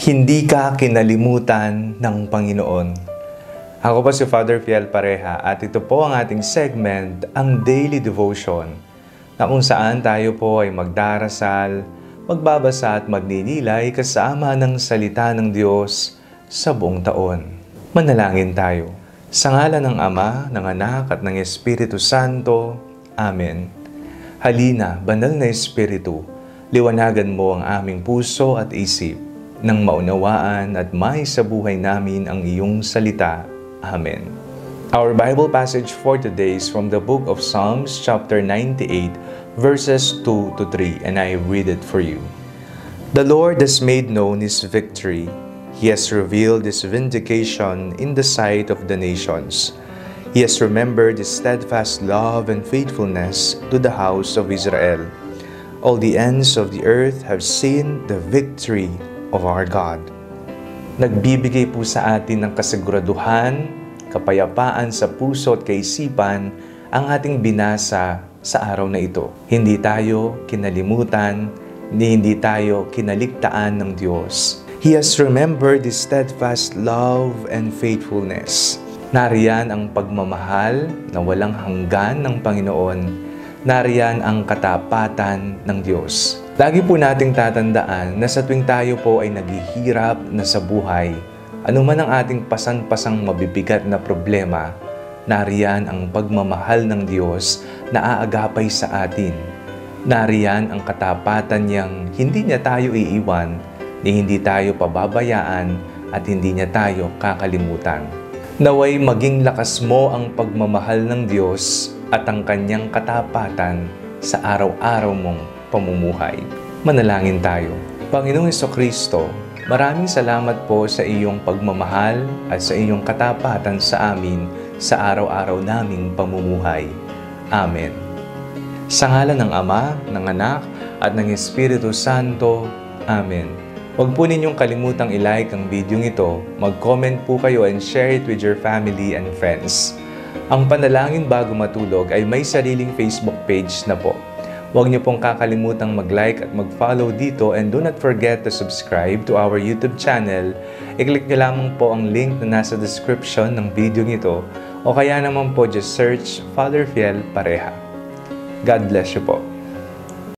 Hindi ka kinalimutan ng Panginoon. Ako po si Father Fiel Pareha at ito po ang ating segment, ang Daily Devotion, na kung saan tayo po ay magdarasal, magbabasa at magninilay kasama ng salita ng Diyos sa buong taon. Manalangin tayo. Sa ngalan ng Ama, ng Anak at ng Espiritu Santo. Amen. Halina, banal na Espiritu, liwanagan mo ang aming puso at isip, nang maunawaan at maisabuhay namin ang iyong salita. Amen. Our Bible passage for today is from the book of Psalms chapter 98, verses 2 to 3, and I read it for you. The Lord has made known His victory. He has revealed His vindication in the sight of the nations. He has remembered His steadfast love and faithfulness to the house of Israel. All the ends of the earth have seen the victory of our God. Nagbibigay po sa atin ng kasiguraduhan, kapayapaan sa puso at kaisipan ang ating binasa sa araw na ito. Hindi tayo kinalimutan, hindi tayo kinaligtaan ng Diyos. He has remembered His steadfast love and faithfulness. Nariyan ang pagmamahal na walang hanggan ng Panginoon. Nariyan ang katapatan ng Diyos. Lagi po nating tatandaan na sa tuwing tayo po ay naghihirap na sa buhay, anuman ang ating pasan-pasang mabibigat na problema, nariyan ang pagmamahal ng Diyos na aagapay sa atin. Nariyan ang katapatan niyang hindi niya tayo iiwan, ni hindi tayo pababayaan at hindi niya tayo kakalimutan. Naway maging lakas mo ang pagmamahal ng Diyos at ang kanyang katapatan sa araw-araw mong pamumuhay. Manalangin tayo. Panginoong Hesukristo, maraming salamat po sa iyong pagmamahal at sa iyong katapatan sa amin sa araw-araw naming pamumuhay. Amen. Sa ngalan ng Ama, ng Anak, at ng Espiritu Santo. Amen. Huwag po ninyong kalimutang i-like ang video ito, mag-comment po kayo and share it with your family and friends. Ang Panalangin Bago Matulog ay may sariling Facebook page na po. Huwag niyo pong kakalimutang mag-like at mag-follow dito, and do not forget to subscribe to our YouTube channel. I-click niyo lamang po ang link na nasa description ng video nito, o kaya naman po just search Father Fiel Pareha. God bless you po.